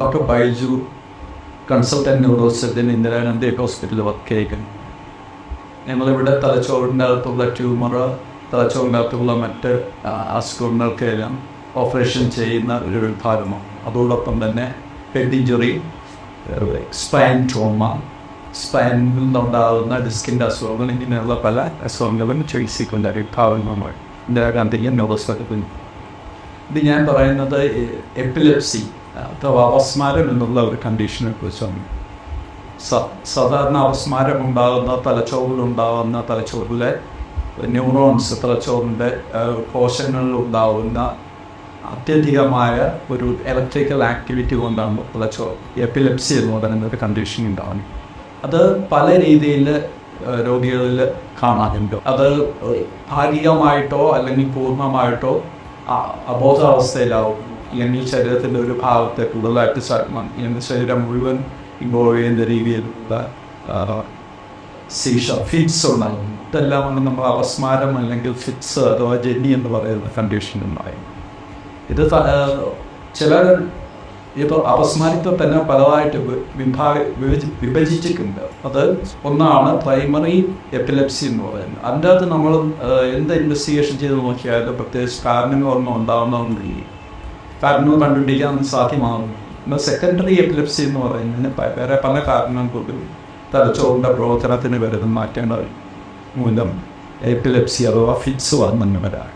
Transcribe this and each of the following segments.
Doctor Baiju consultant neuro surgeon Indira Gandhi ഹോസ്പിറ്റലിൽ work ചെയ്യുന്നു. ഞങ്ങളിവിടെ തലച്ചോറിൻ്റെ അകത്തുള്ള ട്യൂമർ, തലച്ചോറിൻ്റെ അകത്തുള്ള മറ്റ് അസുഖങ്ങൾക്കെല്ലാം ഓപ്പറേഷൻ ചെയ്യുന്ന ഒരു വിഭാഗമാണ്. അതോടൊപ്പം തന്നെ ഹെഡ് ഇഞ്ചുറി, സ്പൈൻ ട്രോമ, സ്പൈനിൽ നിന്നുണ്ടാകുന്ന ഡിസ്കിൻ്റെ അസുഖങ്ങൾ, ഇങ്ങനെയുള്ള പല അസുഖങ്ങളും ചികിത്സിക്കുന്ന ഒരു വിഭാഗമാണ് ഇന്ദിരാഗാന്ധി ന്യൂറോ സർജൻ. ഇത് ഞാൻ പറയുന്നത് എപ്പിലെപ്സി അഥവാ അപസ്മാരം എന്നുള്ള ഒരു കണ്ടീഷനെ കുറിച്ചാണ്. സാധാരണ അപസ്മാരം ഉണ്ടാകുന്ന തലച്ചോറിലുണ്ടാകുന്ന തലച്ചോറിലെ ന്യൂറോൺസ്, തലച്ചോറിൻ്റെ കോശങ്ങളിലുണ്ടാകുന്ന അത്യധികമായ ഒരു ഇലക്ട്രിക്കൽ ആക്ടിവിറ്റി കൊണ്ടാണ് തലച്ചോറ് എപ്പിലെപ്സി എന്ന് പറയുന്ന ഒരു കണ്ടീഷൻ ഉണ്ടാകുന്നത്. അത് പല രീതിയിൽ രോഗികളിൽ കാണാനുണ്ട്. അത് ഭാഗികമായിട്ടോ അല്ലെങ്കിൽ പൂർണ്ണമായിട്ടോ അബോധാവസ്ഥയിലാവും, അല്ലെങ്കിൽ ശരീരത്തിൻ്റെ ഒരു ഭാഗത്തെ കൂടുതലായിട്ട് അല്ലെങ്കിൽ ശരീരം മുഴുവൻ ഇൻവോൾവ് ചെയ്യുന്ന രീതിയിലുള്ള ഫിറ്റ്സ് ഉണ്ടാകും. ഇതെല്ലാമാണ് നമ്മൾ അപസ്മാരം അല്ലെങ്കിൽ ഫിറ്റ്സ് അഥവാ ജെന്നി എന്ന് പറയുന്ന കണ്ടീഷൻ ഉണ്ടായി. ഇത് ചിലർ ഇപ്പോൾ അപസ്മാരത്തിൽ തന്നെ പലതായിട്ട് വിഭജിച്ചിട്ടുണ്ട്. അത് ഒന്നാണ് പ്രൈമറി എപ്പിലെപ്സി എന്ന് പറയുന്നത്. അതിൻ്റെ അകത്ത് നമ്മൾ എന്ത് ഇൻവെസ്റ്റിഗേഷൻ ചെയ്ത് നോക്കിയാലും പ്രത്യേകിച്ച് കാരണങ്ങളൊന്നും ഉണ്ടാകുന്നതുകൊണ്ടില്ല, കാരണങ്ങൾ കണ്ടുപിടിക്കാൻ സാധ്യമാകുന്നു. എന്നാൽ സെക്കൻഡറി എപ്പിലെപ്സി എന്ന് പറയുന്നതിന് വേറെ പല കാരണങ്ങൾക്കും തലച്ചോറിൻ്റെ പ്രവർത്തനത്തിന് വരുന്ന മാറ്റങ്ങൾ മൂലം എപ്പിലെപ്സി അഥവാ ഫിറ്റ്സ് വന്നു വരാം.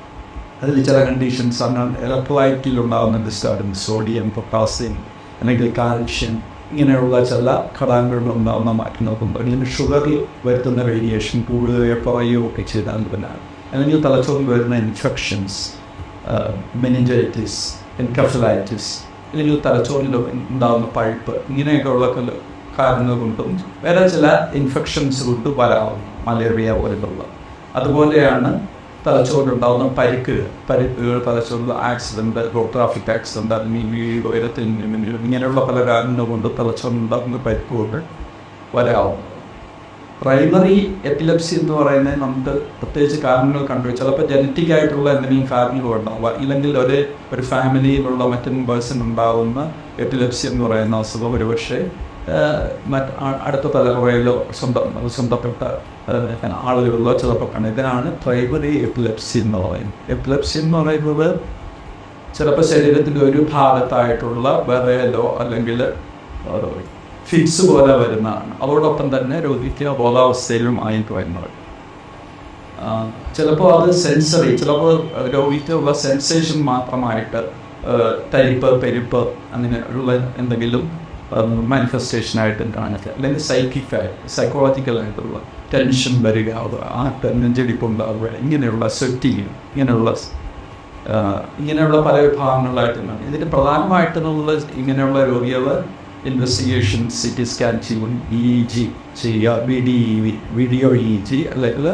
അതിൽ ചില കണ്ടീഷൻസ് ആണ് ഇലക്ട്രോലൈറ്റിലുണ്ടാകുന്ന ഡിസ്റ്റർബൻസ്, സോഡിയം, പൊട്ടാസ്യം അല്ലെങ്കിൽ കാൽഷ്യം, ഇങ്ങനെയുള്ള ചില ഘടകങ്ങളിലുണ്ടാകുന്ന മാറ്റങ്ങൾക്കുണ്ട്. അല്ലെങ്കിൽ ഷുഗറിൽ വരുത്തുന്ന വേരിയേഷൻ കൂടുകയോ കുറയുകയോ ഒക്കെ ചെയ്താൽ പിന്നാണ്. അല്ലെങ്കിൽ തലച്ചോറിൽ വരുന്ന ഇൻഫെക്ഷൻസ്, മെനിഞ്ചൈറ്റിസ്, എൻകഫലൈറ്റിസ്, അല്ലെങ്കിൽ തലച്ചോറിൽ ഉണ്ടാകുന്ന പഴുപ്പ്, ഇങ്ങനെയൊക്കെയുള്ള കാരണങ്ങൾ കൊണ്ടും വേറെ ചില ഇൻഫെക്ഷൻസ് കൊണ്ട് വരാവും, മലേറിയ പോലുള്ള. അതുപോലെയാണ് തലച്ചോറിലുണ്ടാകുന്ന പരിക്കുകൾ, തലച്ചോറിൽ ആക്സിഡൻറ്റ്, റോഡ് ട്രാഫിക് ആക്സിഡൻറ്റ്, അല്ലെങ്കിൽ ഉയരത്തിൽ ഇങ്ങനെയുള്ള പല കാരണങ്ങൾ കൊണ്ട് തലച്ചോറിലുണ്ടാകുന്ന പരിക്കുകൾ വരാവും. പ്രൈമറി എപ്പിലെപ്സി എന്ന് പറയുന്നത് നമുക്ക് പ്രത്യേകിച്ച് കാരണങ്ങൾ കണ്ടുപിടിച്ച് ചിലപ്പോൾ ജനറ്റിക് ആയിട്ടുള്ള എന്തെങ്കിലും കാരണങ്ങൾ ഉണ്ടാവുക, ഇല്ലെങ്കിൽ ഒരു ഫാമിലിയിലുള്ള മറ്റു പേഴ്സൺ ഉണ്ടാകുന്ന എപ്പിലെപ്സി എന്ന് പറയുന്ന അസുഖം ഒരുപക്ഷെ അടുത്ത തലമുറയിലോ സ്വന്തപ്പെട്ട ആളുകളിലോ ചിലപ്പോൾ കാണും. ഇതിനാണ് പ്രൈമറി എപ്പിലെപ്സി എന്ന് പറയുന്നത്. എപ്പിലെപ്സി എന്ന് പറയുന്നത് ചിലപ്പോൾ ശരീരത്തിൻ്റെ ഒരു ഭാഗത്തായിട്ടുള്ള വിറയലോ അല്ലെങ്കിൽ ഫിറ്റ്സ് പോലെ വരുന്നതാണ്. അതോടൊപ്പം തന്നെ രോഗിക്ക് ബോധാവസ്ഥയിലും ആയിട്ട് വരുന്നത്. ചിലപ്പോൾ അത് സെൻസറി, ചിലപ്പോൾ രോഗിക്കുള്ള സെൻസേഷൻ മാത്രമായിട്ട് തരിപ്പ്, പെരുപ്പ് അങ്ങനെയുള്ള എന്തെങ്കിലും മാനിഫെസ്റ്റേഷനായിട്ടും കാണിക്കുക. അല്ലെങ്കിൽ സൈക്കോളജിക്കലായിട്ടുള്ള ടെൻഷൻ വരിക, നെഞ്ചടിപ്പുണ്ടാവുക, ഇങ്ങനെയുള്ള സ്വെറ്റിങ്, ഇങ്ങനെയുള്ള പല വിഭാഗങ്ങളായിട്ടും. ഇതിന് പ്രധാനമായിട്ടുള്ള ഇങ്ങനെയുള്ള രോഗികൾ ഇൻവെസ്റ്റിഗേഷൻ, CT സ്കാൻ ചെയ്യും, EEG ചെയ്യുക, വീഡിയോ EEG അല്ലെങ്കിൽ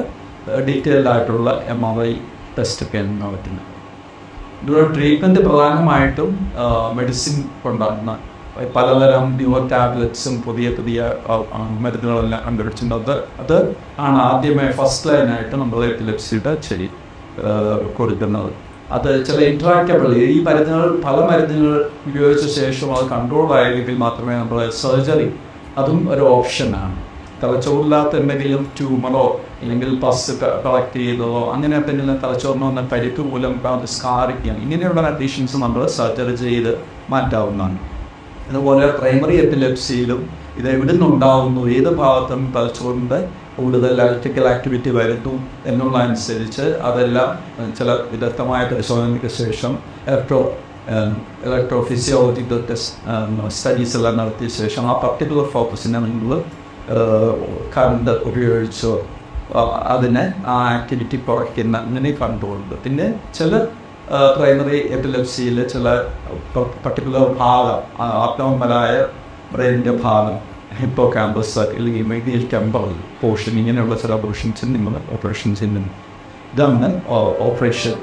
ഡീറ്റെയിൽഡ് ആയിട്ടുള്ള MRI ടെസ്റ്റൊക്കെ പറ്റുന്നത്. ഇതിനുള്ള ട്രീറ്റ്മെൻറ്റ് പ്രധാനമായിട്ടും മെഡിസിൻ കൊണ്ടാണ്. പലതരം ന്യൂറോ ടാബ്ലറ്റ്സും പുതിയ മരുന്നുകളെല്ലാം കണ്ടുപിടിച്ചിട്ടുണ്ട്. അത് ആണ് ആദ്യമേ ഫസ്റ്റ് ലൈനായിട്ട് നമ്മൾ എപ്പിലെപ്സിയുടെ കൊടുക്കുന്നത്. അത് ചില ഇൻട്രാക്റ്റബിൾ ഈ പല മരുന്നുകൾ ഉപയോഗിച്ച ശേഷം അത് കൺട്രോൾ ആയെങ്കിൽ മാത്രമേ നമ്മൾ സർജറി, അതും ഒരു ഓപ്ഷനാണ്. തലച്ചോറില്ലാത്ത എന്തെങ്കിലും ട്യൂമറോ അല്ലെങ്കിൽ പസ് കളക്ട് ചെയ്തതോ അങ്ങനെ എന്തെങ്കിലും തലച്ചോറിന് വന്ന പരിക്ക് മൂലം സ്കാറിക്കുകയാണ്, ഇങ്ങനെയുള്ള കണ്ടീഷൻസ് നമ്മൾ സർജറി ചെയ്ത് മാറ്റാവുന്നതാണ്. അതുപോലെ പ്രൈമറി എപ്പിലെപ്സിയിലും ഇത് എവിടെ നിന്നുണ്ടാകുന്നു, ഏത് ഭാഗത്തും തലച്ചോറിൻ്റെ കൂടുതൽ ഇലക്ട്രിക്കൽ ആക്ടിവിറ്റി വരുന്നു എന്നുള്ളതനുസരിച്ച് അതെല്ലാം ചില വിദഗ്ധമായ പരിശോധനയ്ക്ക് ശേഷം ഇലക്ട്രോഫിസിയോളജിക്കൽ സ്റ്റഡീസ് എല്ലാം നടത്തിയ ശേഷം ആ പർട്ടിക്കുലർ ഫോക്കസിനെ നിങ്ങൾ കറണ്ട് ഉപയോഗിച്ചോ അതിനെ ആ ആക്ടിവിറ്റി കുറയ്ക്കുന്ന അങ്ങനെ കണ്ടുകൊണ്ട്. പിന്നെ ചില പ്രൈമറി എപ്പിലെപ്സിയിൽ ചില പർട്ടിക്കുലർ ഭാഗം, ആബ്നോർമലായ ബ്രെയിനിൻ്റെ ഭാഗം, ഹിപ്പോകാമ്പസ് അല്ലെങ്കിൽ മീഡിയൽ ടെമ്പറൽ പോർഷൻ, ഇങ്ങനെയുള്ള ചില പോർഷൻസിൽ നിങ്ങൾ ഓപ്പറേഷൻ ചെയ്യുന്നു. ഇതാണ് ഓപ്പറേഷൻ.